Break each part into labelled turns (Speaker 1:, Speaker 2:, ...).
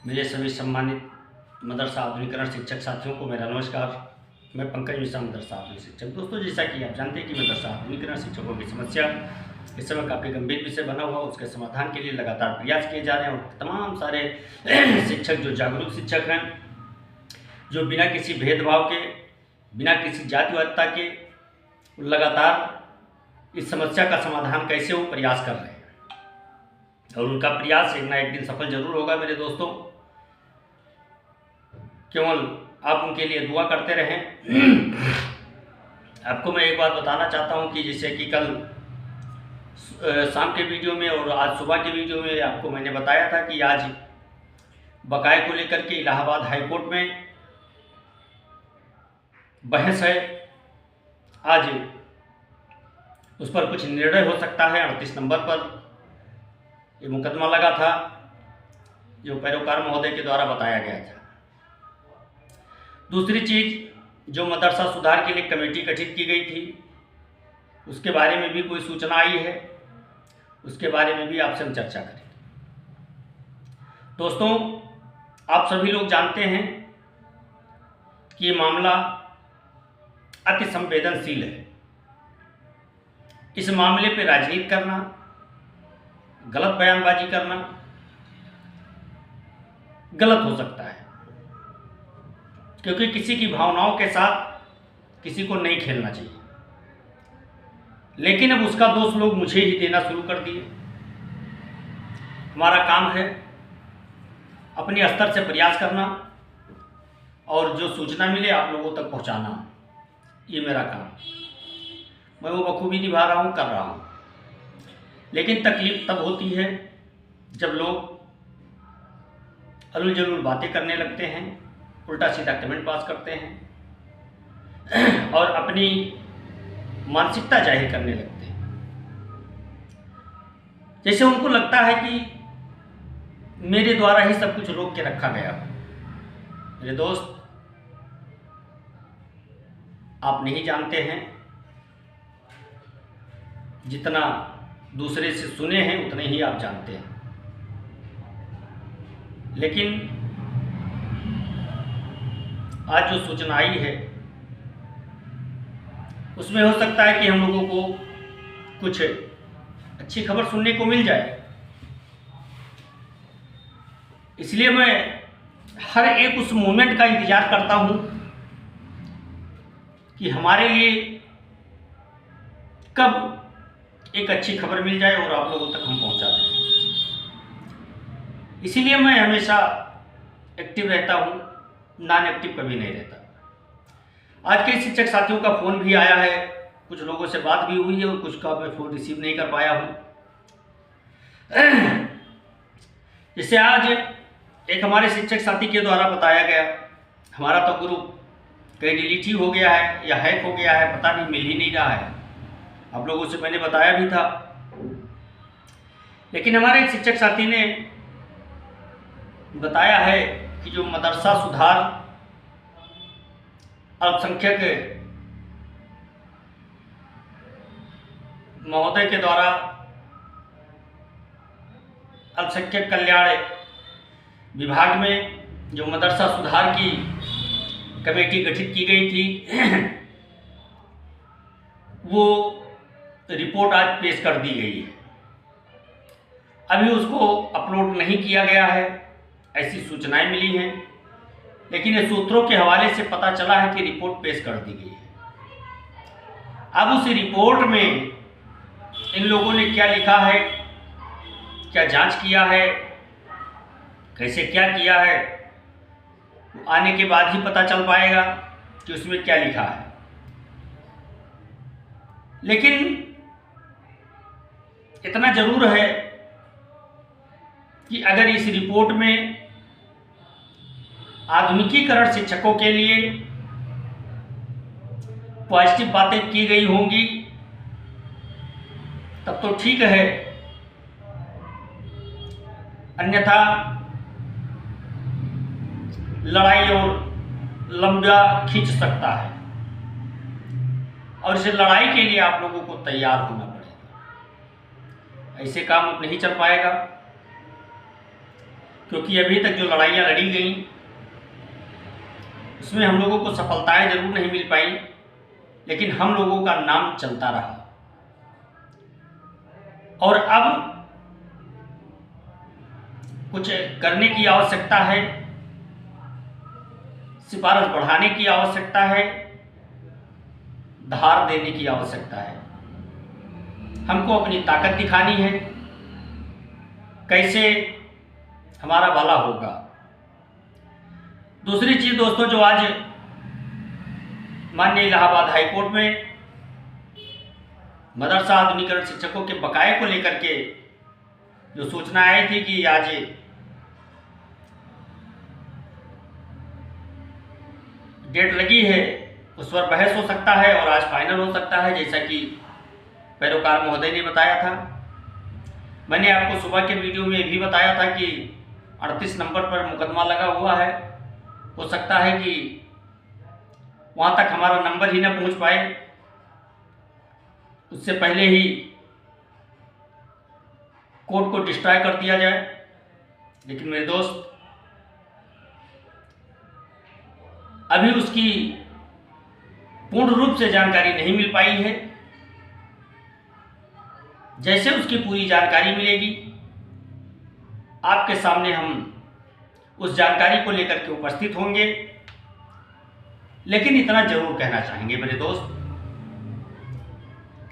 Speaker 1: मेरे सभी सम्मानित मदरसा आधुनिकीकरण शिक्षक साथियों को मेरा नमस्कार। मैं पंकज मिश्रा, मदरसा आधुनिक शिक्षक। दोस्तों, जैसा कि आप जानते हैं कि मदरसा आधुनिकीकरण शिक्षकों की समस्या इस समय काफ़ी गंभीर विषय बना हुआ। उसके समाधान के लिए लगातार प्रयास किए जा रहे हैं और तमाम सारे शिक्षक जो जागरूक शिक्षक हैं, जो बिना किसी भेदभाव के, बिना किसी जातिवादिता के लगातार इस समस्या का समाधान कैसे हो प्रयास कर रहे हैं और उनका प्रयास एक ना एक दिन सफल जरूर होगा। मेरे दोस्तों, केवल आप उनके लिए दुआ करते रहें। आपको मैं एक बात बताना चाहता हूं कि जैसे कि कल शाम के वीडियो में और आज सुबह के वीडियो में आपको मैंने बताया था कि आज बकाये को लेकर के इलाहाबाद हाई कोर्ट में बहस है। आज उस पर कुछ निर्णय हो सकता है। 38 नंबर पर ये मुकदमा लगा था जो पैरोकार महोदय के द्वारा बताया गया था। दूसरी चीज़, जो मदरसा सुधार के लिए कमेटी गठित की गई थी, उसके बारे में भी कोई सूचना आई है, उसके बारे में भी आपसे हम चर्चा करेंगे। दोस्तों, आप सभी लोग जानते हैं कि ये मामला अति संवेदनशील है। इस मामले पे राजनीति करना, गलत बयानबाजी करना गलत हो सकता है, क्योंकि किसी की भावनाओं के साथ किसी को नहीं खेलना चाहिए। लेकिन अब उसका दोष लोग मुझे ही देना शुरू कर दिए। हमारा काम है अपने स्तर से प्रयास करना और जो सूचना मिले आप लोगों तक पहुंचाना। ये मेरा काम, मैं वो बखूबी निभा रहा हूँ, कर रहा हूँ। लेकिन तकलीफ तब होती है जब लोग अलूल जलूल बातें करने लगते हैं, उल्टा सीधा कमेंट पास करते हैं और अपनी मानसिकता जाहिर करने लगते हैं। जैसे उनको लगता है कि मेरे द्वारा ही सब कुछ रोक के रखा गया। मेरे दोस्त, आप नहीं जानते हैं, जितना दूसरे से सुने हैं उतने ही आप जानते हैं। लेकिन आज जो सूचना आई है उसमें हो सकता है कि हम लोगों को कुछ अच्छी खबर सुनने को मिल जाए। इसलिए मैं हर एक उस मोमेंट का इंतजार करता हूं कि हमारे लिए कब एक अच्छी खबर मिल जाए और आप लोगों तक हम पहुंचा दें। इसीलिए मैं हमेशा एक्टिव रहता हूं, नॉन एक्टिव कभी नहीं रहता। आज के शिक्षक साथियों का फ़ोन भी आया है, कुछ लोगों से बात भी हुई है और कुछ का मैं फ़ोन रिसीव नहीं कर पाया हूं। जैसे आज एक हमारे शिक्षक साथी के द्वारा बताया गया, हमारा तो ग्रुप कहीं डिलीट ही हो गया है या हैक हो गया है, पता नहीं, मिल ही नहीं रहा है। आप लोगों से मैंने बताया भी था। लेकिन हमारे एक शिक्षक साथी ने बताया है कि जो मदरसा सुधार अल्पसंख्यक महोदय के द्वारा अल्पसंख्यक कल्याण विभाग में जो मदरसा सुधार की कमेटी गठित की गई थी, वो रिपोर्ट आज पेश कर दी गई है। अभी उसको अपलोड नहीं किया गया है, ऐसी सूचनाएं मिली हैं। लेकिन ये सूत्रों के हवाले से पता चला है कि रिपोर्ट पेश कर दी गई है। अब उस रिपोर्ट में इन लोगों ने क्या लिखा है, क्या जांच किया है, कैसे क्या किया है, आने के बाद ही पता चल पाएगा कि उसमें क्या लिखा है। लेकिन इतना जरूर है कि अगर इस रिपोर्ट में आधुनिकीकरण शिक्षकों के लिए पॉजिटिव बातें की गई होंगी तब तो ठीक है, अन्यथा लड़ाई और लंबा खींच सकता है और इस लड़ाई के लिए आप लोगों को तैयार होना पड़ेगा। ऐसे काम अब नहीं चल पाएगा। क्योंकि अभी तक जो लड़ाइयाँ लड़ी गई उसमें हम लोगों को सफलताएं जरूर नहीं मिल पाई, लेकिन हम लोगों का नाम चलता रहा। और अब कुछ करने की आवश्यकता है, सिफारिश बढ़ाने की आवश्यकता है, धार देने की आवश्यकता है। हमको अपनी ताकत दिखानी है, कैसे हमारा भला होगा। दूसरी चीज दोस्तों, जो आज माननीय इलाहाबाद हाईकोर्ट में मदरसा आधुनिकीकरण शिक्षकों के बकाये को लेकर के जो सूचना आई थी कि आज डेट लगी है, उस पर बहस हो सकता है और आज फाइनल हो सकता है, जैसा कि पैरोकार महोदय ने बताया था। मैंने आपको सुबह के वीडियो में भी बताया था कि 38 नंबर पर मुकदमा लगा हुआ है। हो सकता है कि वहाँ तक हमारा नंबर ही न पहुँच पाए, उससे पहले ही कोर्ट को डिस्ट्रॉय कर दिया जाए। लेकिन मेरे दोस्त, अभी उसकी पूर्ण रूप से जानकारी नहीं मिल पाई है। जैसे उसकी पूरी जानकारी मिलेगी, आपके सामने हम उस जानकारी को लेकर के उपस्थित होंगे। लेकिन इतना जरूर कहना चाहेंगे मेरे दोस्त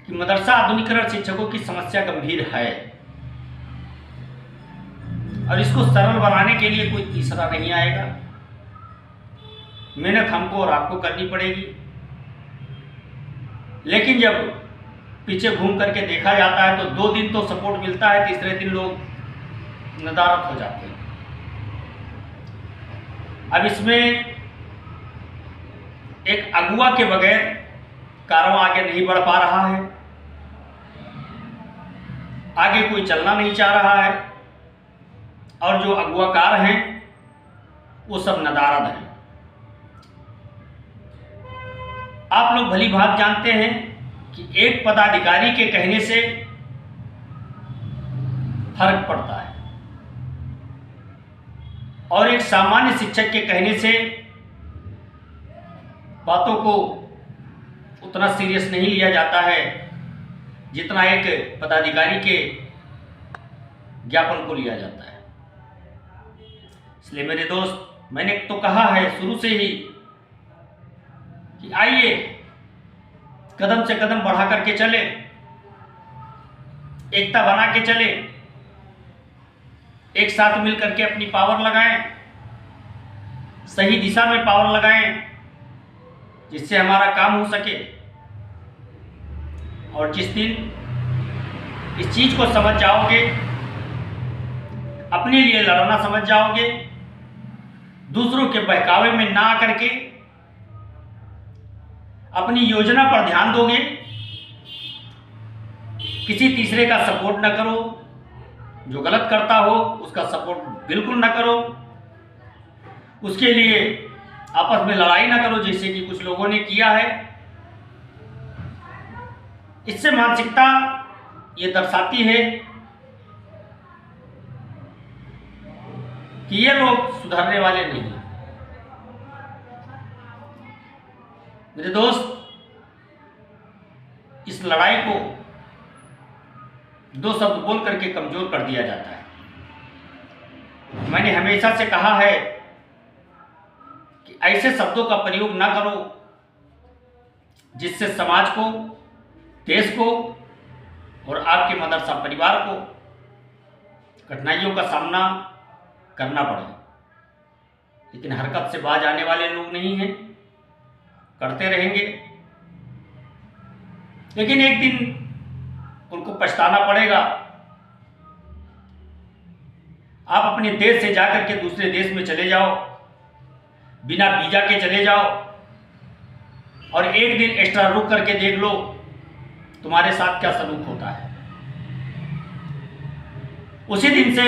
Speaker 1: कि मदरसा आधुनिकीकरण शिक्षकों की समस्या गंभीर है और इसको सरल बनाने के लिए कोई तीसरा नहीं आएगा। मेहनत हमको और आपको करनी पड़ेगी। लेकिन जब पीछे घूम करके देखा जाता है तो 2 दिन तो सपोर्ट मिलता है, तीसरे दिन लोग नदारत हो जाते हैं। अब इसमें एक अगुआ के बगैर कारवां आगे नहीं बढ़ पा रहा है, आगे कोई चलना नहीं चाह रहा है और जो अगुआकार हैं वो सब नदारद हैं। आप लोग भली भांति जानते हैं कि एक पदाधिकारी के कहने से फर्क पड़ता है और एक सामान्य शिक्षक के कहने से बातों को उतना सीरियस नहीं लिया जाता है जितना एक पदाधिकारी के ज्ञापन को लिया जाता है। इसलिए मेरे दोस्त, मैंने तो कहा है शुरू से ही कि आइए कदम से कदम बढ़ा करके चले, एकता बना के चले, एक साथ मिल करके अपनी पावर लगाएं, सही दिशा में पावर लगाएं, जिससे हमारा काम हो सके। और जिस दिन इस चीज को समझ जाओगे, अपने लिए लड़ना समझ जाओगे, दूसरों के बहकावे में ना आकर के अपनी योजना पर ध्यान दोगे, किसी तीसरे का सपोर्ट ना करो, जो गलत करता हो उसका सपोर्ट बिल्कुल ना करो, उसके लिए आपस में लड़ाई ना करो जैसे कि कुछ लोगों ने किया है। इससे मानसिकता ये दर्शाती है कि ये लोग सुधरने वाले नहीं हैं। मेरे दोस्त, इस लड़ाई को 2 शब्द बोल करके कमजोर कर दिया जाता है। मैंने हमेशा से कहा है कि ऐसे शब्दों का प्रयोग ना करो जिससे समाज को, देश को और आपके मदरसा परिवार को कठिनाइयों का सामना करना पड़े। लेकिन हरकत से बाज आने वाले लोग नहीं हैं, करते रहेंगे। लेकिन एक दिन उनको पछताना पड़ेगा। आप अपने देश से जाकर के दूसरे देश में चले जाओ, बिना वीजा के चले जाओ और एक दिन एक्स्ट्रा रुक करके देख लो तुम्हारे साथ क्या सलूक होता है। उसी दिन से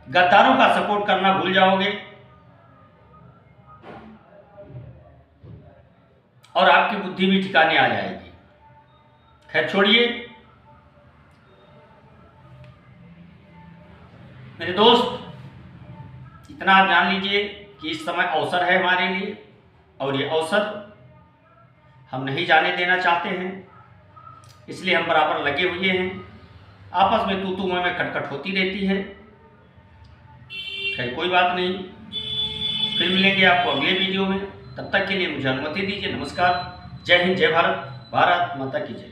Speaker 1: गद्दारों का सपोर्ट करना भूल जाओगे और आपकी बुद्धि भी ठिकाने आ जाएगी। खैर छोड़िए, मेरे दोस्त, इतना आप जान लीजिए कि इस समय अवसर है हमारे लिए, और ये अवसर हम नहीं जाने देना चाहते हैं, इसलिए हम बराबर लगे हुए हैं। आपस में तू में खटखट होती रहती है, खैर कोई बात नहीं। फिर मिलेंगे आपको अगले वीडियो में, तब तक के लिए मुझे अनुमति दीजिए। नमस्कार, जय हिंद, जय भारत, भारत माता की जय।